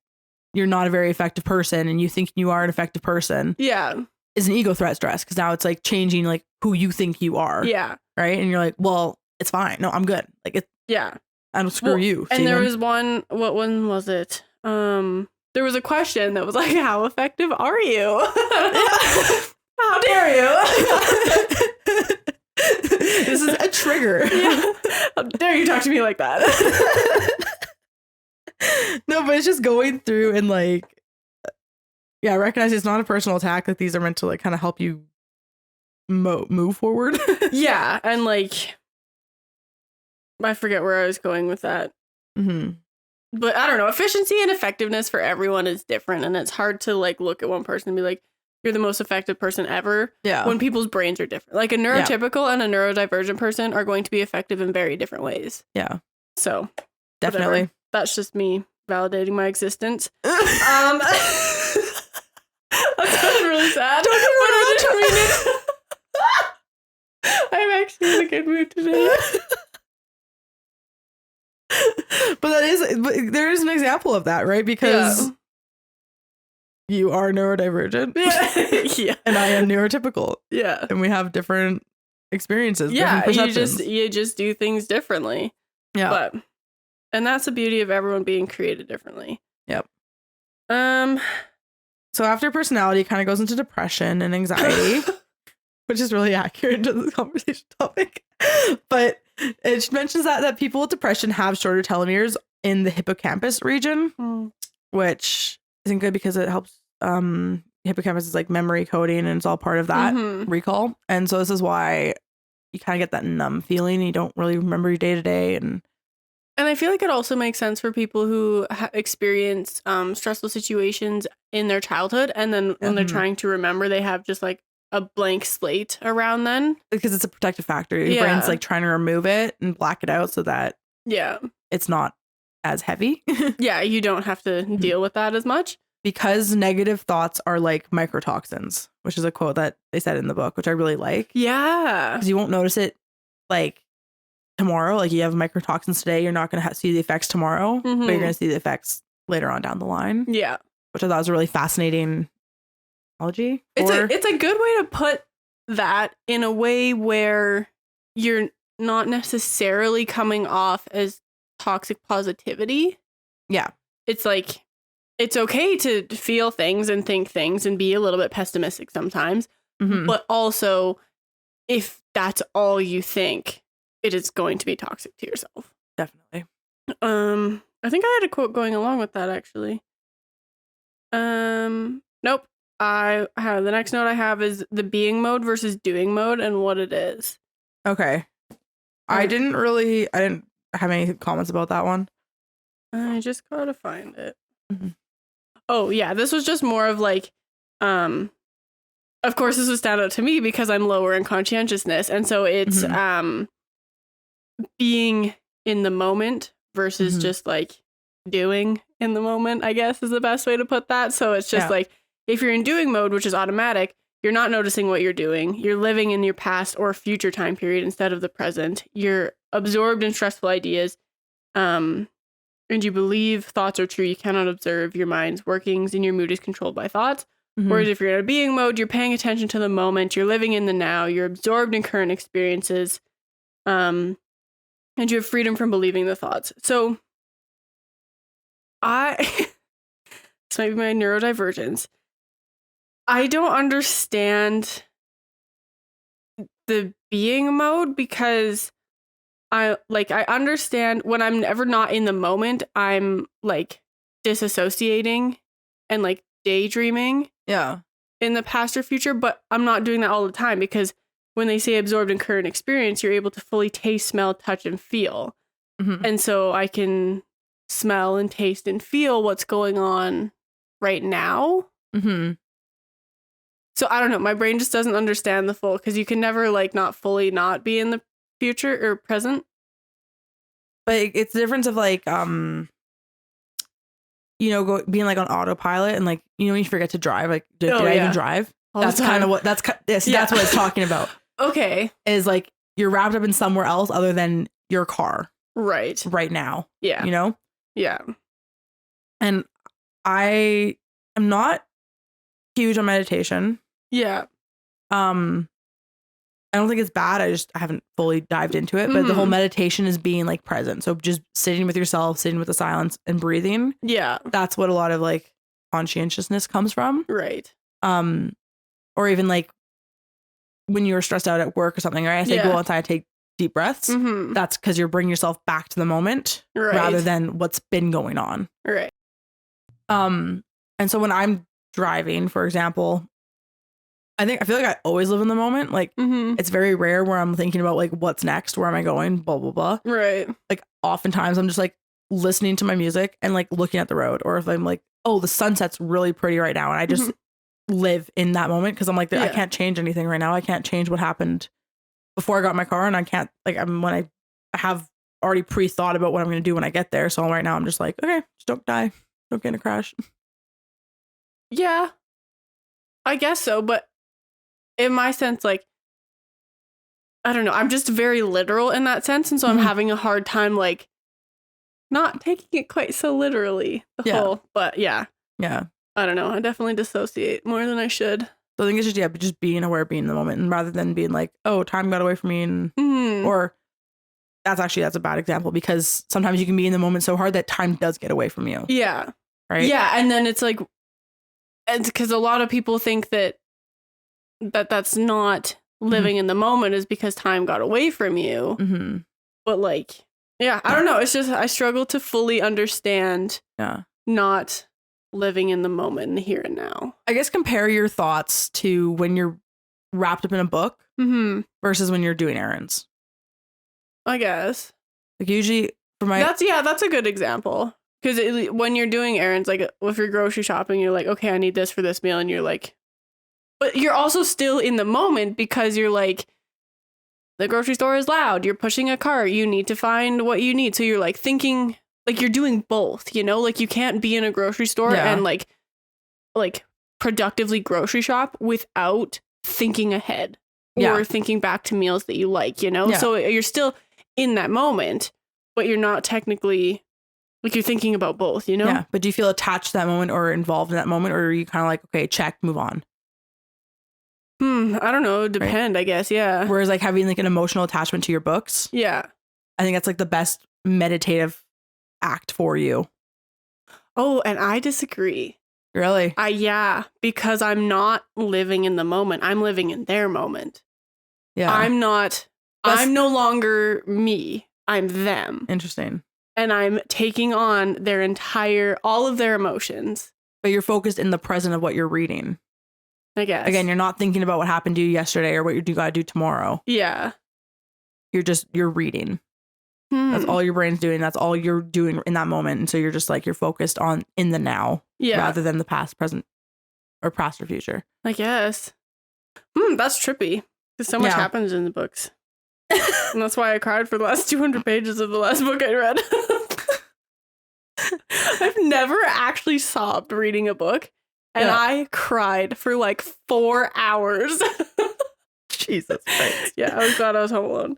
you're not a very effective person and you think you are an effective person. Yeah. Is an ego threat stress because now it's like changing like who you think you are. Yeah. Right. And you're like, well, it's fine. No, I'm good. Like it. Yeah. I don't screw you. And there was one. What one was it? There was a question that was like, "How effective are you? How dare you?" This is a trigger. Yeah. How dare you talk to me like that? No, but it's just going through and like, yeah, recognize it's not a personal attack. That these are meant to like kind of help you move forward. Yeah, and like. I forget where I was going with that. But I don't know. Efficiency and effectiveness for everyone is different. And it's hard to like look at one person and be like, you're the most effective person ever. Yeah. When people's brains are different. Like a neurotypical and a neurodivergent person are going to be effective in very different ways. Yeah. So definitely. Whatever. That's just me validating my existence. That sounds really sad. Don't I mean it. I'm actually in a good mood today. But there is an example of that, right? Because you are neurodivergent. Yeah. And I am neurotypical. Yeah. And we have different experiences. Yeah. You just do things differently. Yeah. And that's the beauty of everyone being created differently. Yep. So after personality, kind of goes into depression and anxiety, which is really accurate to the conversation topic. But it mentions that people with depression have shorter telomeres in the hippocampus region, which isn't good because it helps hippocampus is like memory coding and it's all part of that recall. And so this is why you kind of get that numb feeling. And you don't really remember your day to day. And I feel like it also makes sense for people who experience stressful situations in their childhood. And then when they're trying to remember, they have just like a blank slate around then. Because it's a protective factor. Your brain's like trying to remove it and black it out so that it's not as heavy. You don't have to deal with that as much. Because negative thoughts are like microtoxins, which is a quote that they said in the book, which I really like. Yeah. Because you won't notice it like tomorrow. Like you have microtoxins today, you're not going to see the effects tomorrow, but you're going to see the effects later on down the line. Yeah. Which I thought was a really fascinating analogy. It's a good way to put that in a way where you're not necessarily coming off as toxic positivity. Yeah. It's like, it's okay to feel things and think things and be a little bit pessimistic sometimes. But also, if that's all you think, it is going to be toxic to yourself. Definitely. I think I had a quote going along with that, actually. Nope. The next note I have is the being mode versus doing mode and what it is. Okay. I didn't have any comments about that one. I just gotta find it. Oh yeah, this was just more of like, of course this would stand out to me because I'm lower in conscientiousness. And so it's being in the moment versus just like doing in the moment, I guess is the best way to put that. So it's just like, if you're in doing mode, which is automatic, you're not noticing what you're doing. You're living in your past or future time period instead of the present. You're absorbed in stressful ideas. And you believe thoughts are true. You cannot observe your mind's workings and your mood is controlled by thoughts. Whereas if you're in a being mode, you're paying attention to the moment. You're living in the now. You're absorbed in current experiences. And you have freedom from believing the thoughts. So this might be my neurodivergence. I don't understand the being mode because I understand when I'm ever not in the moment, I'm like disassociating and like daydreaming. Yeah. In the past or future, but I'm not doing that all the time because when they say absorbed in current experience, you're able to fully taste, smell, touch, and feel. And so I can smell and taste and feel what's going on right now. So I don't know. My brain just doesn't understand the full because you can never like not fully not be in the future or present. But it's the difference of like being like on autopilot and like when you forget to drive, like did I even drive? That's kind of what that's what it's talking about. Okay, is like you're wrapped up in somewhere else other than your car right now. Yeah. And I am not huge on meditation. I don't think it's bad. I haven't fully dived into it, but the whole meditation is being like present. So just sitting with yourself, sitting with the silence and breathing. Yeah. That's what a lot of like conscientiousness comes from. Right. Or even like when you're stressed out at work or something, right? I say go outside, take deep breaths. That's because you're bringing yourself back to the moment rather than what's been going on. Right. And so when I'm driving, for example, I feel like I always live in the moment. Like it's very rare where I'm thinking about like what's next, where am I going, blah blah blah. Right. Like oftentimes I'm just like listening to my music and like looking at the road, or if I'm like, oh, the sunset's really pretty right now, and I just live in that moment because I'm like, I can't change anything right now. I can't change what happened before I got in my car, and I can't like when I have already pre-thought about what I'm going to do when I get there. So right now I'm just like, okay, just don't die, don't get in a crash. Yeah, I guess so, but in my sense, like, I don't know, I'm just very literal in that sense. And so I'm having a hard time, like, not taking it quite so literally, but yeah. I don't know. I definitely dissociate more than I should. So I think it's just being aware, being in the moment, and rather than being like, oh, time got away from me. And, or that's a bad example because sometimes you can be in the moment so hard that time does get away from you. Yeah. Right. Yeah. And then it's like, it's because a lot of people think that's not living in the moment is because time got away from you. But like, I don't know. It's just, I struggle to fully understand not living in the moment, in the here and now. I guess compare your thoughts to when you're wrapped up in a book versus when you're doing errands. I guess. Like usually for my... That's a good example. Because when you're doing errands, like if you're grocery shopping, you're like, okay, I need this for this meal. And you're like, but you're also still in the moment because you're like, the grocery store is loud. You're pushing a cart. You need to find what you need. So you're like thinking, like you're doing both, you know, like you can't be in a grocery store and like productively grocery shop without thinking ahead or thinking back to meals that you like, you know? Yeah. So you're still in that moment, but you're not technically... Like you're thinking about both, you know? Yeah. But do you feel attached to that moment or involved in that moment? Or are you kind of like, okay, check, move on? I don't know. Depend, right? I guess. Yeah. Whereas like having like an emotional attachment to your books. Yeah. I think that's like the best meditative act for you. Oh, and I disagree. Really? Yeah. Because I'm not living in the moment. I'm living in their moment. Yeah. I'm no longer me. I'm them. Interesting. And I'm taking on all of their emotions. But you're focused in the present of what you're reading. I guess. Again, you're not thinking about what happened to you yesterday or what you got to do tomorrow. Yeah. You're reading. That's all your brain's doing. That's all you're doing in that moment. And so you're just like, you're focused on in the now rather than the past, present, or past or future. I guess. That's trippy. Because so much happens in the books. And that's why I cried for the last 200 pages of the last book I read. I've never actually sobbed reading a book. And I cried for like 4 hours. Jesus Christ. Yeah, I was glad I was home alone.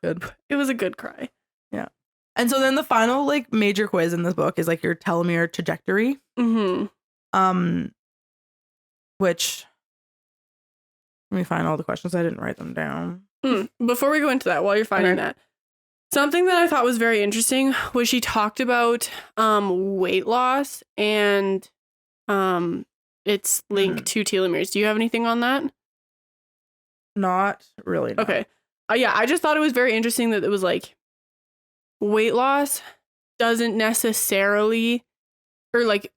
Good. It was a good cry. Yeah. And so then the final like major quiz in this book is like your telomere trajectory. Which... Let me find all the questions. I didn't write them down. Before we go into that, while you're finding that, something that I thought was very interesting was she talked about weight loss and its link to telomeres. Do you have anything on that? Not really. No. Okay. I just thought it was very interesting that it was like weight loss doesn't necessarily, or like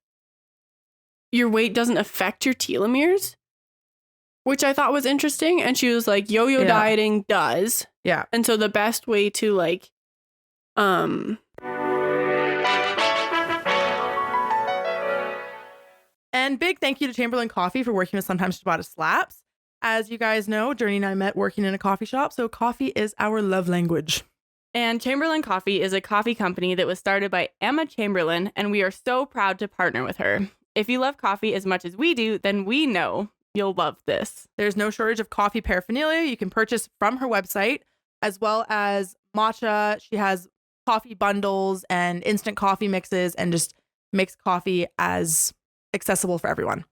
your weight doesn't affect your telomeres. Which I thought was interesting. And she was like, yo-yo dieting does. Yeah. And so the best way to like, And big thank you to Chamberlain Coffee for working with Sometimes Ciabatta Slaps. As you guys know, Journey and I met working in a coffee shop. So coffee is our love language. And Chamberlain Coffee is a coffee company that was started by Emma Chamberlain. And we are so proud to partner with her. If you love coffee as much as we do, then we know you'll love this. There's no shortage of coffee paraphernalia you can purchase from her website, as well as matcha. She has coffee bundles and instant coffee mixes and just makes coffee as accessible for everyone.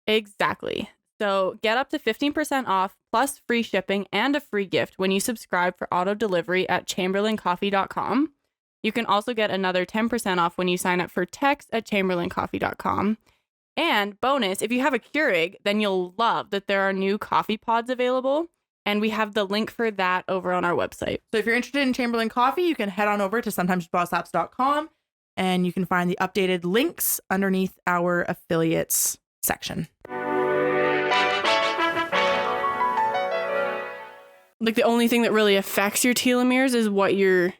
Exactly. So get up to 15% off plus free shipping and a free gift when you subscribe for auto delivery at chamberlaincoffee.com. You can also get another 10% off when you sign up for text at chamberlaincoffee.com. And bonus, if you have a Keurig, then you'll love that there are new coffee pods available. And we have the link for that over on our website. So if you're interested in Chamberlain Coffee, you can head on over to sometimesciabattaslaps.com and you can find the updated links underneath our affiliates section. Like the only thing that really affects your telomeres is what you're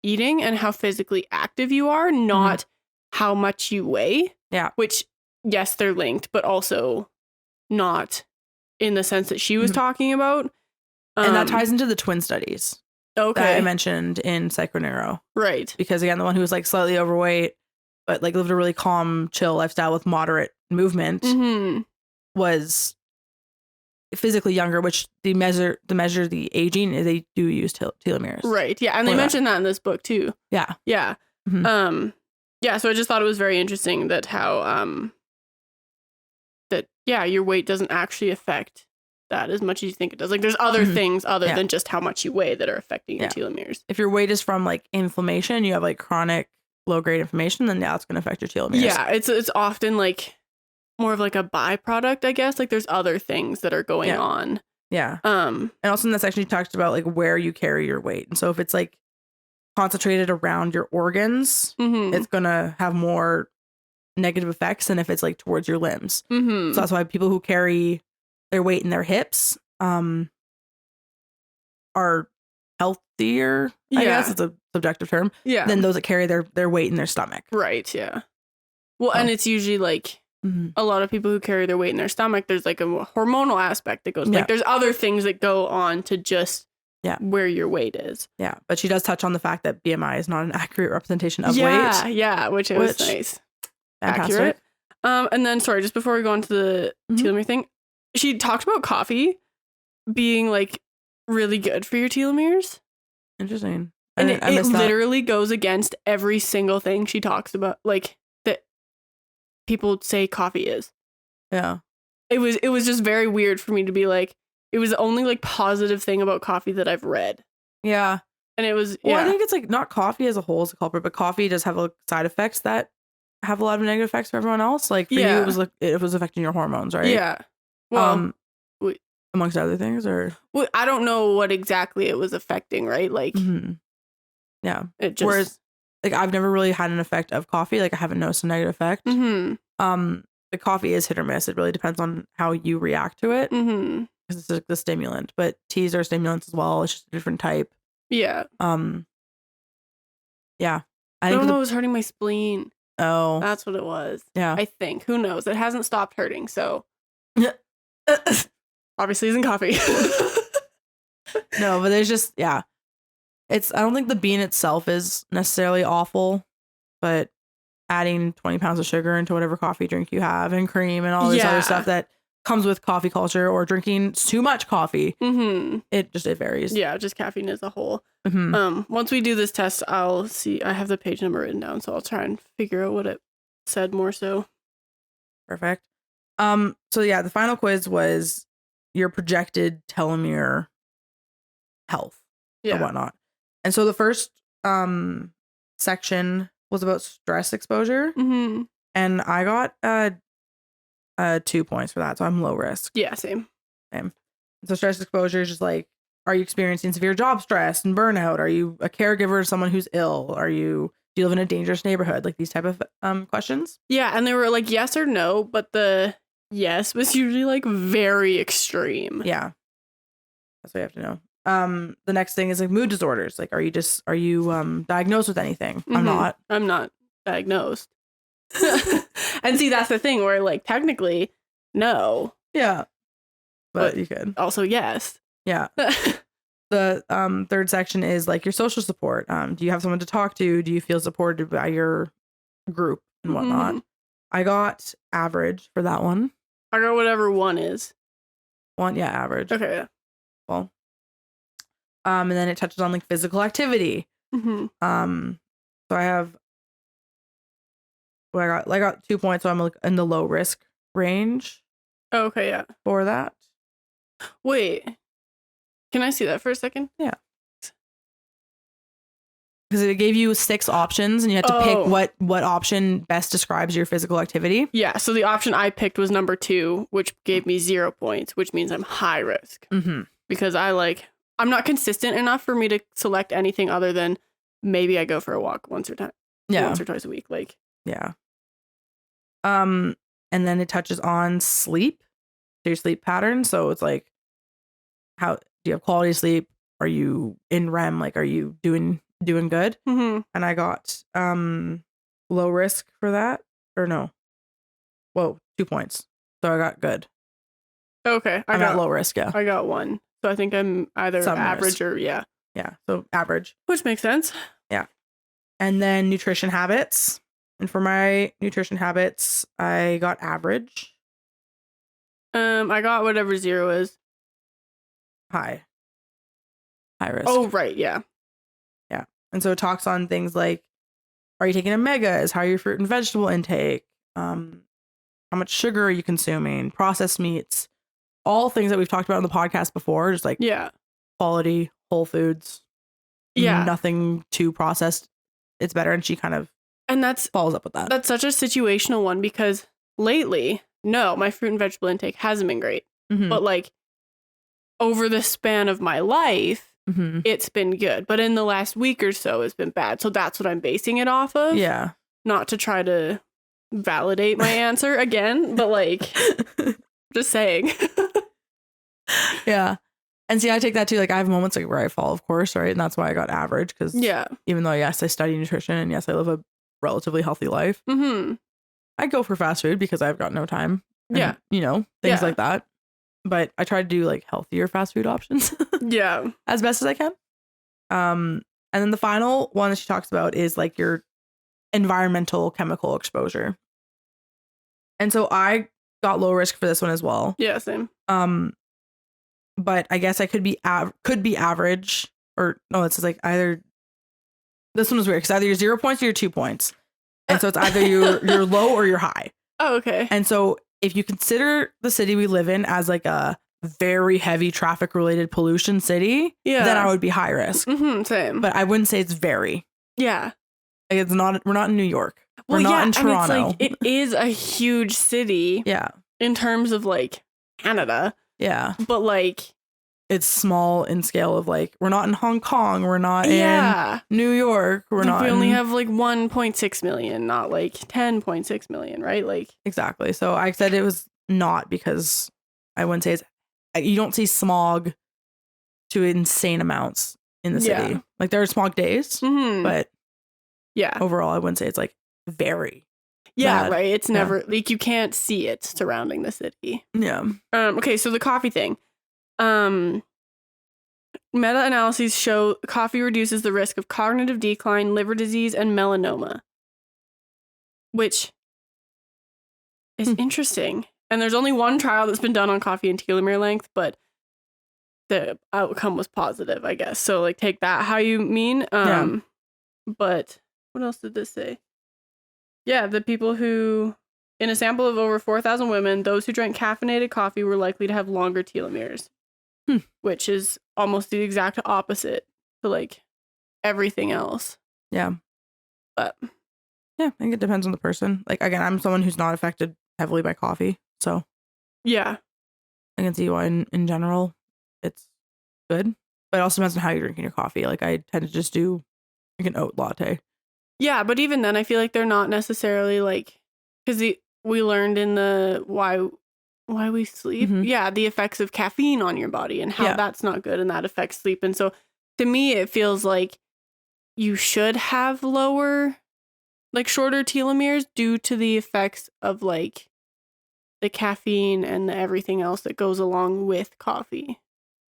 eating and how physically active you are, not how much you weigh. Yeah. Which... yes, they're linked, but also not in the sense that she was talking about. And that ties into the twin studies. Okay. That I mentioned in Psychoneuro. Right. Because again, the one who was like slightly overweight, but like lived a really calm, chill lifestyle with moderate movement was physically younger, which the measure the aging, they do use telomeres. Right. Yeah. And they mentioned that in this book too. Yeah. Yeah. Yeah. So I just thought it was very interesting that how, your weight doesn't actually affect that as much as you think it does. Like there's other things other than just how much you weigh that are affecting your telomeres. If your weight is from like inflammation, you have like chronic low grade inflammation, then it's going to affect your telomeres. Yeah. It's often like more of like a byproduct, I guess. Like there's other things that are going on. Yeah. And also in that section, you talked about like where you carry your weight. And so if it's like concentrated around your organs, it's going to have more negative effects than if it's like towards your limbs. Mm-hmm. So that's why people who carry their weight in their hips are healthier, I guess it's a subjective term, than those that carry their weight in their stomach. Right, yeah. Well, and it's usually like a lot of people who carry their weight in their stomach, there's like a hormonal aspect that goes, like there's other things that go on to just where your weight is. Yeah, but she does touch on the fact that BMI is not an accurate representation of weight. Yeah, which was nice. Fantastic. Accurate. And then, sorry, just before we go on to the telomere thing, she talked about coffee being like really good for your telomeres. Interesting. And it literally goes against every single thing she talks about, like that people say coffee is. Yeah. It was just very weird for me to be like, it was the only like positive thing about coffee that I've read. Yeah. And it was, well, I think it's like not coffee as a whole is a culprit, but coffee does have like side effects that have a lot of negative effects for everyone else. Like for you, it was affecting your hormones, right? Yeah. Well, amongst other things, or I don't know what exactly it was affecting, right? Like, yeah. It just, whereas, like, I've never really had an effect of coffee. Like, I haven't noticed a negative effect. The coffee is hit or miss. It really depends on how you react to it. Because it's like the stimulant, but teas are stimulants as well. It's just a different type. Yeah. Yeah. I don't know. It was hurting my spleen. Oh, that's what it was. Yeah. I think. Who knows? It hasn't stopped hurting. So obviously isn't coffee. No, but there's just, I don't think the bean itself is necessarily awful, but adding 20 pounds of sugar into whatever coffee drink you have and cream and all this other stuff that comes with coffee culture, or drinking too much coffee, it varies. Yeah, just caffeine as a whole. Once we do this test, I'll see. I have the page number written down, so I'll try and figure out what it said more so. Perfect. So yeah, the final quiz was your projected telomere health or whatnot. And so the first section was about stress exposure. And I got 2 points for that. So I'm low risk. Yeah, same. So stress exposure is just like, are you experiencing severe job stress and burnout? Are you a caregiver of someone who's ill? Do you live in a dangerous neighborhood? Like these type of questions. Yeah, and they were like yes or no, but the yes was usually like very extreme. Yeah, that's what you have to know. The next thing is like mood disorders. Like, are you diagnosed with anything? I'm not diagnosed. And see, that's the thing where like technically no. Yeah, but you could also yes. Yeah. The third section is like your social support. Do you have someone to talk to? Do you feel supported by your group and whatnot? I got average for that one. I got whatever one is. Average. Okay. Yeah. Well. And then it touches on like physical activity. So I have. Well, I got 2 points, so I'm like in the low risk range. Oh, okay, yeah. For that. Wait. Can I see that for a second? Yeah. Because it gave you 6 options and you had to pick what option best describes your physical activity. Yeah. So the option I picked was number 2, which gave me 0 points, which means I'm high risk. Because I'm not consistent enough for me to select anything other than maybe I go for a walk once or twice a week. Like, yeah. And then it touches on sleep. So your sleep pattern. So it's like, how do you have quality sleep? Are you in REM? Like, are you doing good? And I got low risk for that, or no? Whoa, 2 points. So I got good. Okay, I got low risk. Yeah, I got 1. So I think I'm either average or yeah. So average, which makes sense. Yeah, and then nutrition habits. And for my nutrition habits, I got average. I got whatever 0 is. High risk. Oh, right. Yeah. Yeah. And so it talks on things like, are you taking omegas? How are your fruit and vegetable intake? How much sugar are you consuming? Processed meats, all things that we've talked about on the podcast before. Just like quality, whole foods. Yeah. Nothing too processed. It's better. And she kind of follows up with that. That's such a situational one because lately, no, my fruit and vegetable intake hasn't been great. But like over the span of my life, it's been good. But in the last week or so, it's been bad. So that's what I'm basing it off of. Yeah. Not to try to validate my answer again, but like, just saying. Yeah. And see, I take that too. Like I have moments like where I fall, of course, right? And that's why I got average. Because even though, yes, I study nutrition and yes, I live a relatively healthy life, I go for fast food because I've got no time. And, things like that. But I try to do like healthier fast food options. As best as I can. And then the final one that she talks about is like your environmental chemical exposure. And so I got low risk for this one as well. Yeah, same. But I guess I could be average, or no, it's like either. This one was weird because either you're 0 points or you're 2 points, and so it's either you're low or you're high. Oh, okay. And so if you consider the city we live in as like a very heavy traffic related pollution city, then I would be high risk. Same. But I wouldn't say it's very. Yeah. Like it's not. We're not in New York. We're not in Toronto. And it's like, it is a huge city. Yeah. In terms of like Canada. Yeah. But like it's small in scale of like we're not in Hong Kong, we're not in New York, we only have like 1.6 million, not like 10.6 million, right? Like exactly. So I said it was not because I wouldn't say it's you don't see smog to insane amounts in the city. Yeah. Like there are smog days, but overall I wouldn't say it's like very bad. Right. It's never like you can't see it surrounding the city. Yeah. Okay, so the coffee thing. Meta-analyses show coffee reduces the risk of cognitive decline, liver disease, and melanoma, which is interesting. And there's only one trial that's been done on coffee and telomere length, but the outcome was positive, I guess. So like take that how you mean. But what else did this say? Yeah, the people who, in a sample of over 4,000 women, those who drank caffeinated coffee were likely to have longer telomeres, which is almost the exact opposite to like everything else. Yeah. But yeah, I think it depends on the person. Like, again, I'm someone who's not affected heavily by coffee. So yeah, I can see why in general it's good. But it also depends on how you're drinking your coffee. Like, I tend to just do like an oat latte. Yeah, but even then, I feel like they're not necessarily like, because we learned in the why we sleep. Yeah, the effects of caffeine on your body and how that's not good and that affects sleep. And so to me, it feels like you should have lower, like shorter telomeres due to the effects of like the caffeine and everything else that goes along with coffee.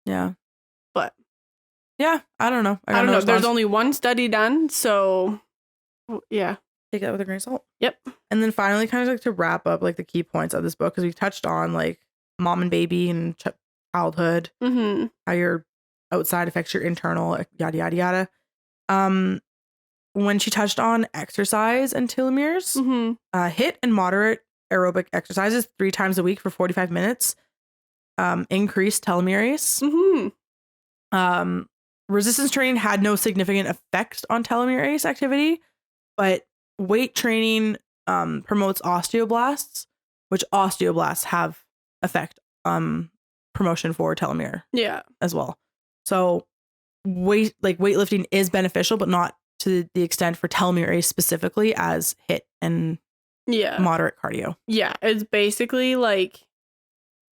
Yeah. But yeah, I don't know. I don't know. There's only one study done, so yeah. Take that with a grain of salt. Yep. And then finally, kind of like to wrap up like the key points of this book, because we've touched on like mom and baby and childhood, how your outside affects your internal, yada, yada, yada. When she touched on exercise and telomeres, HIIT and moderate aerobic exercises 3 times a week for 45 minutes increased telomeres. Resistance training had no significant effect on telomerase activity, but weight training promotes osteoblasts, which osteoblasts have effect promotion for telomere as well. So weightlifting is beneficial, but not to the extent for telomerase specifically as HIIT and moderate cardio. Yeah, it's basically like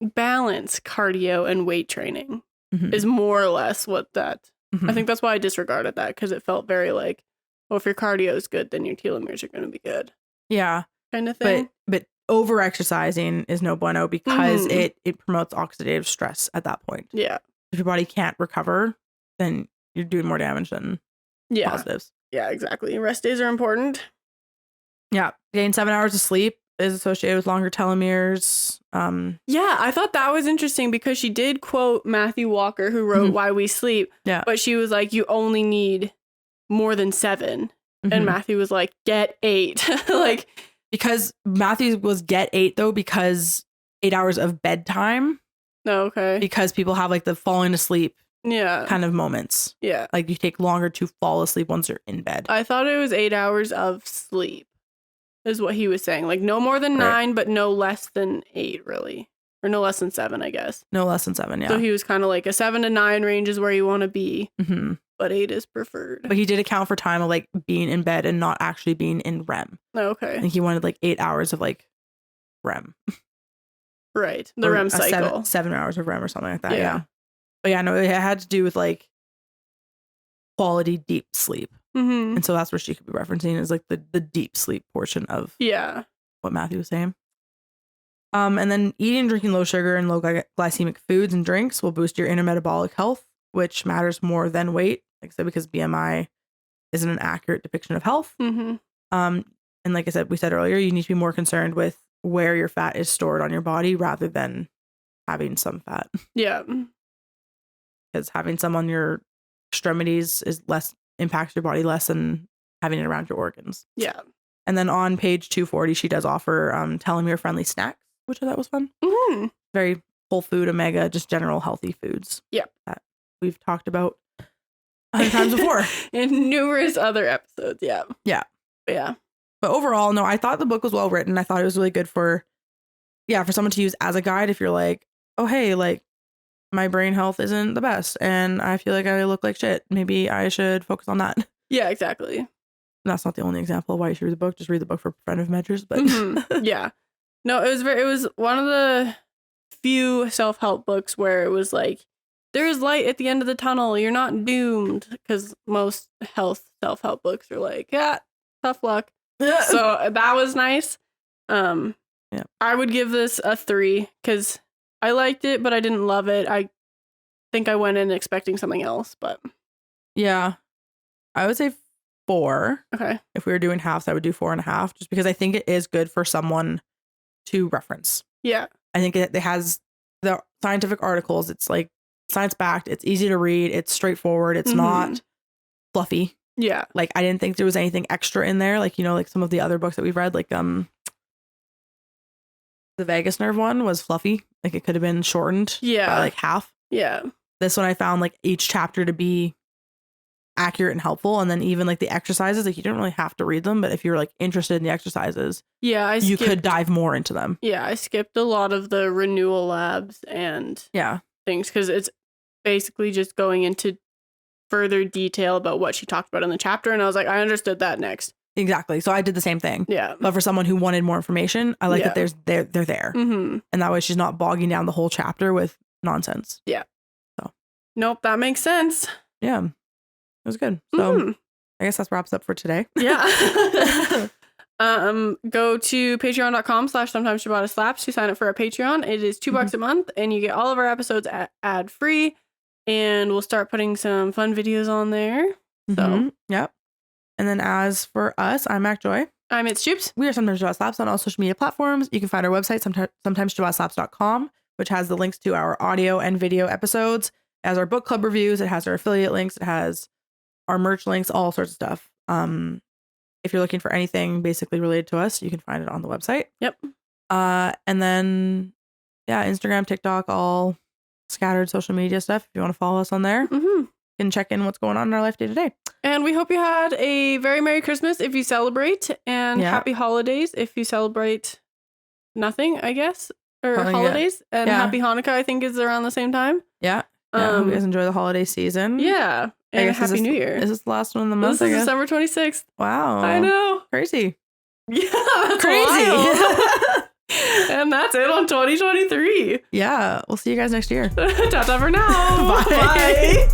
balance cardio and weight training is more or less what that. I think that's why I disregarded that, because it felt very like, well, if your cardio is good, then your telomeres are going to be good. Yeah. Kind of thing. But over exercising is no bueno, because it promotes oxidative stress at that point. Yeah. If your body can't recover, then you're doing more damage than positives. Yeah, exactly. Rest days are important. Yeah. Getting 7 hours of sleep is associated with longer telomeres. Yeah, I thought that was interesting because she did quote Matthew Walker, who wrote Why We Sleep. Yeah. But she was like, you only need more than 7. And Matthew was like, get 8. Like, because Matthew was get 8 though, because 8 hours of bedtime. Oh, okay. Because people have like the falling asleep yeah, kind of moments. Yeah. Like you take longer to fall asleep once you're in bed. I thought it was 8 hours of sleep is what he was saying. Like no more than 9, but no less than 8, really. Or no less than 7, I guess. No less than 7, yeah. So he was kind of like a 7 to 9 range is where you want to be. but 8 is preferred. But he did account for time of like being in bed and not actually being in REM. Okay. I think he wanted like 8 hours of like REM. Right. The REM cycle. 7 hours of REM or something like that. Yeah. But yeah, no, it had to do with like quality deep sleep. Mm-hmm. And so that's what she could be referencing is like the deep sleep portion of what Matthew was saying. And then eating and drinking low sugar and low glycemic foods and drinks will boost your inner metabolic health, which matters more than weight. Like I said, because BMI isn't an accurate depiction of health. Mm-hmm. And like I said, we said earlier, you need to be more concerned with where your fat is stored on your body rather than having some fat. Yeah. Because having some on your extremities impacts your body less than having it around your organs. Yeah. And then on page 240, she does offer telomere friendly snacks, which I thought was fun. Mm-hmm. Very whole food, omega, just general healthy foods. Yeah. That we've talked about 100 times before. In numerous other episodes. Yeah. Yeah. Yeah. But overall, no, I thought the book was well written. I thought it was really good for someone to use as a guide if you're like, oh, hey, like my brain health isn't the best and I feel like I look like shit. Maybe I should focus on that. Yeah, exactly. That's not the only example of why you should read the book. Just read the book for preventive measures. But yeah. No, it was one of the few self-help books where it was like, there is light at the end of the tunnel. You're not doomed. Because most self-help books are like, yeah, tough luck. So that was nice. I would give this a 3 because I liked it, but I didn't love it. I think I went in expecting something else, but yeah, I would say 4. Okay. If we were doing halves, I would do 4.5, just because I think it is good for someone to reference. Yeah. I think it has the scientific articles. It's like science backed. It's easy to read. It's straightforward. It's not fluffy. Yeah. Like I didn't think there was anything extra in there. Like, like some of the other books that we've read, like the vagus nerve one was fluffy. Like it could have been shortened by like half. Yeah. This one I found like each chapter to be accurate and helpful. And then even like the exercises, like you don't really have to read them, but if you're like interested in the exercises, you could dive more into them. Yeah. I skipped a lot of the renewal labs and things because it's basically just going into further detail about what she talked about in the chapter. And I was like, I understood that next. Exactly. So I did the same thing. Yeah. But for someone who wanted more information, I like that they're there. Mm-hmm. And that way she's not bogging down the whole chapter with nonsense. Yeah. So. Nope. That makes sense. Yeah. It was good. So I guess that wraps up for today. Yeah. Go to patreon.com/sometimes Ciabatta slaps to sign up for our Patreon. It is $2 a month and you get all of our episodes ad free. And we'll start putting some fun videos on there. So, yep. And then as for us, I'm Mak Joy. I'm Mak Jubes. We are Sometimes Ciabatta Slaps on all social media platforms. You can find our website, sometimesciabattaslaps.com, which has the links to our audio and video episodes. It has our book club reviews. It has our affiliate links. It has our merch links, all sorts of stuff. If you're looking for anything basically related to us, you can find it on the website. Yep. And then, Instagram, TikTok, all scattered social media stuff. If you want to follow us on there, you can check in what's going on in our life day to day. And we hope you had a very Merry Christmas if you celebrate, and Happy Holidays if you celebrate nothing, I guess, or holidays. And Happy Hanukkah, I think, is around the same time. Yeah. Hope you guys enjoy the holiday season. Yeah. And Happy New Year. Is this the last one of the month? This is December 26th. Wow. I know. Crazy. Yeah, that's crazy. And that's it on 2023. Yeah. We'll see you guys next year. Ta-ta for now. Bye. Bye.